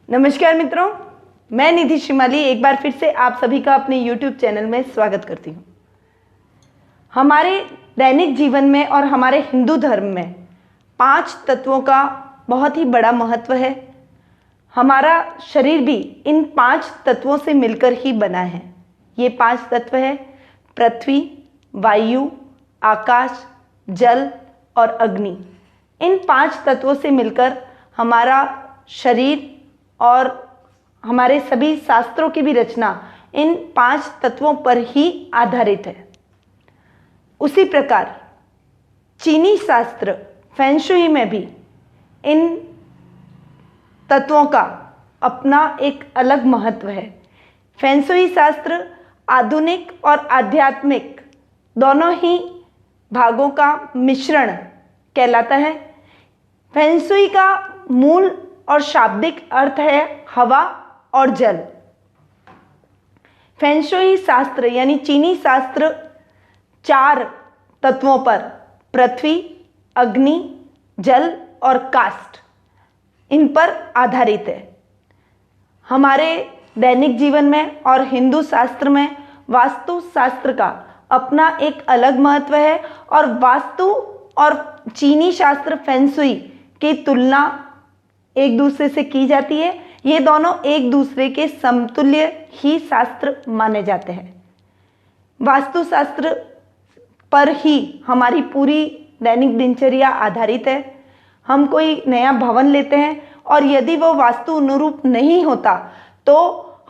नमस्कार मित्रों, मैं निधि शिमाली एक बार फिर से आप सभी का अपने YouTube चैनल में स्वागत करती हूँ। हमारे दैनिक जीवन में और हमारे हिंदू धर्म में 5 तत्वों का बहुत ही बड़ा महत्व है। हमारा शरीर भी इन 5 तत्वों से मिलकर ही बना है। ये 5 तत्व है पृथ्वी, वायु, आकाश, जल और अग्नि। इन 5 तत्वों से मिलकर हमारा शरीर और हमारे सभी शास्त्रों की भी रचना इन 5 तत्वों पर ही आधारित है। उसी प्रकार चीनी शास्त्र फेंगशुई में भी इन तत्वों का अपना एक अलग महत्व है। फेंगशुई शास्त्र आधुनिक और आध्यात्मिक दोनों ही भागों का मिश्रण कहलाता है। फेंगशुई का मूल और शाब्दिक अर्थ है हवा और जल। फेंगशुई शास्त्र यानी चीनी शास्त्र 4 तत्वों पर पृथ्वी, अग्नि, जल और काष्ठ इन पर आधारित है। हमारे दैनिक जीवन में और हिंदू शास्त्र में वास्तु शास्त्र का अपना एक अलग महत्व है और वास्तु और चीनी शास्त्र फेंगशुई की तुलना एक दूसरे से की जाती है। ये दोनों एक दूसरे के समतुल्य ही शास्त्र माने जाते हैं। वास्तुशास्त्र पर ही हमारी पूरी दैनिक दिनचर्या आधारित है। हम कोई नया भवन लेते हैं और यदि वो वास्तु अनुरूप नहीं होता तो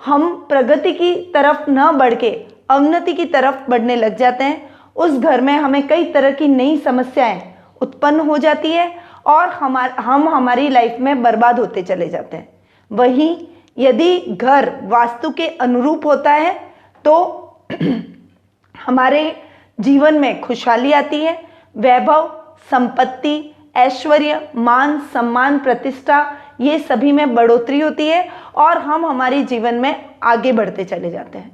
हम प्रगति की तरफ न बढ़ के अवनति की तरफ बढ़ने लग जाते हैं। उस घर में हमें कई तरह की नई समस्याएं उत्पन्न हो जाती है और हम हमारी लाइफ में बर्बाद होते चले जाते हैं। वहीं यदि घर वास्तु के अनुरूप होता है तो हमारे जीवन में खुशहाली आती है, वैभव, संपत्ति, ऐश्वर्य, मान, सम्मान, प्रतिष्ठा ये सभी में बढ़ोतरी होती है और हम हमारे जीवन में आगे बढ़ते चले जाते हैं।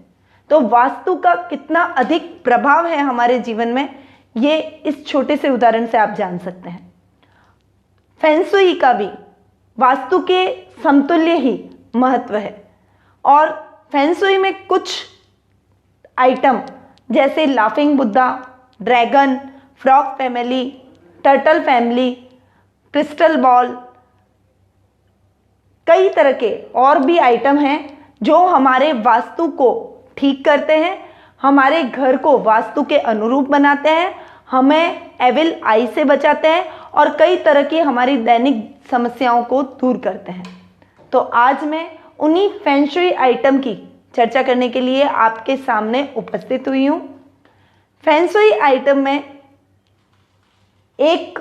तो वास्तु का कितना अधिक प्रभाव है हमारे जीवन में, ये इस छोटे से उदाहरण से आप जान सकते हैं। फेंगशुई का भी वास्तु के समतुल्य ही महत्व है और फेंगशुई में कुछ आइटम जैसे laughing Buddha, dragon, frog family, turtle family, crystal ball, कई तरह के और भी आइटम हैं जो हमारे वास्तु को ठीक करते हैं, हमारे घर को वास्तु के अनुरूप बनाते हैं, हमें एविल आई से बचाते हैं और कई तरह की हमारी दैनिक समस्याओं को दूर करते हैं। तो आज मैं उन्हीं फेंगशुई आइटम की चर्चा करने के लिए आपके सामने उपस्थित हुई हूँ। फेंगशुई आइटम में एक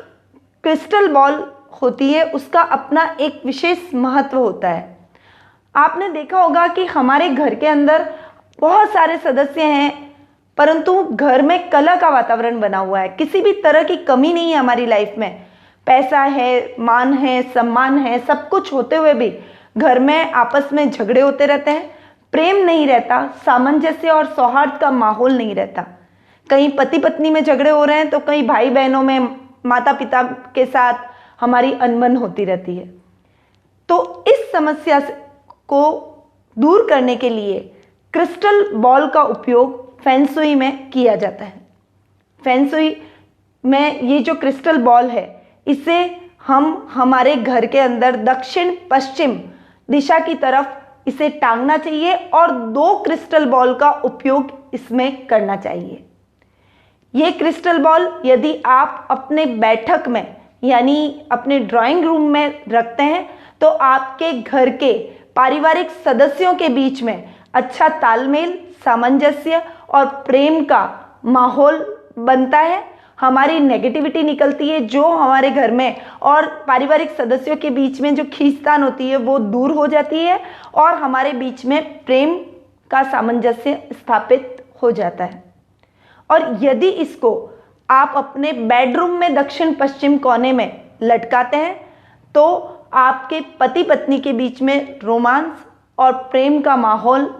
क्रिस्टल बॉल होती है, उसका अपना एक विशेष महत्व होता है। आपने देखा होगा कि हमारे घर के अंदर बहुत सारे सदस्य हैं परंतु घर में कलह का वातावरण बना हुआ है। किसी भी तरह की कमी नहीं है हमारी लाइफ में। पैसा है, मान है, सम्मान है, सब कुछ होते हुए भी घर में आपस में झगड़े होते रहते हैं, प्रेम नहीं रहता, सामंजस्य और सौहार्द का माहौल नहीं रहता। कहीं पति पत्नी में झगड़े हो रहे हैं तो कहीं भाई बहनों में, माता पिता के साथ हमारी अनबन होती रहती है। तो इस समस्या को दूर करने के लिए क्रिस्टल बॉल का उपयोग फेंगशुई में किया जाता है। फेंगशुई में ये जो क्रिस्टल बॉल है इसे हम हमारे घर के अंदर दक्षिण पश्चिम दिशा की तरफ इसे टांगना चाहिए और 2 क्रिस्टल बॉल का उपयोग इसमें करना चाहिए। ये क्रिस्टल बॉल यदि आप अपने बैठक में यानी अपने ड्राइंग रूम में रखते हैं तो आपके घर के पारिवारिक सदस्यों के बीच में अच्छा तालमेल, सामंजस्य और प्रेम का माहौल बनता है। हमारी नेगेटिविटी निकलती है जो हमारे घर में और पारिवारिक सदस्यों के बीच में जो खींचतान होती है वो दूर हो जाती है और हमारे बीच में प्रेम का सामंजस्य स्थापित हो जाता है। और यदि इसको आप अपने बेडरूम में दक्षिण पश्चिम कोने में लटकाते हैं तो आपके पति पत्नी के बीच में रोमांस और प्रेम का माहौल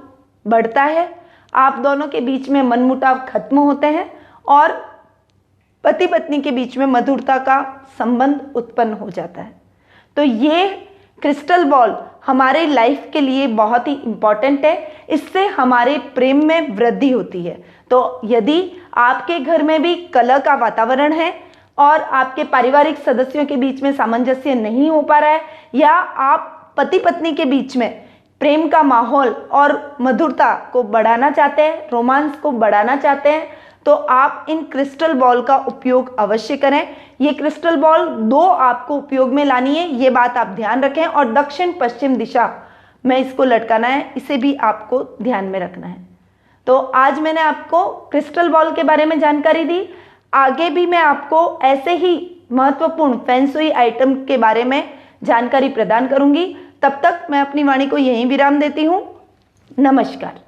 बढ़ता है। आप दोनों के बीच में मनमुटाव खत्म होते हैं और पति पत्नी के बीच में मधुरता का संबंध उत्पन्न हो जाता है। तो ये क्रिस्टल बॉल हमारे लाइफ के लिए बहुत ही इम्पॉर्टेंट है। इससे हमारे प्रेम में वृद्धि होती है। तो यदि आपके घर में भी कलह का वातावरण है और आपके पारिवारिक सदस्यों के बीच में सामंजस्य नहीं हो पा रहा है, या आप पति पत्नी के बीच में प्रेम का माहौल और मधुरता को बढ़ाना चाहते हैं, रोमांस को बढ़ाना चाहते हैं, तो आप इन क्रिस्टल बॉल का उपयोग अवश्य करें। ये क्रिस्टल बॉल 2 आपको उपयोग में लानी है, ये बात आप ध्यान रखें, और दक्षिण पश्चिम दिशा में इसको लटकाना है, इसे भी आपको ध्यान में रखना है। तो आज मैंने आपको क्रिस्टल बॉल के बारे में जानकारी दी। आगे भी मैं आपको ऐसे ही महत्वपूर्ण फेंगशुई आइटम के बारे में जानकारी प्रदान करूंगी। तब तक मैं अपनी वाणी को यहीं विराम देती हूँ। नमस्कार।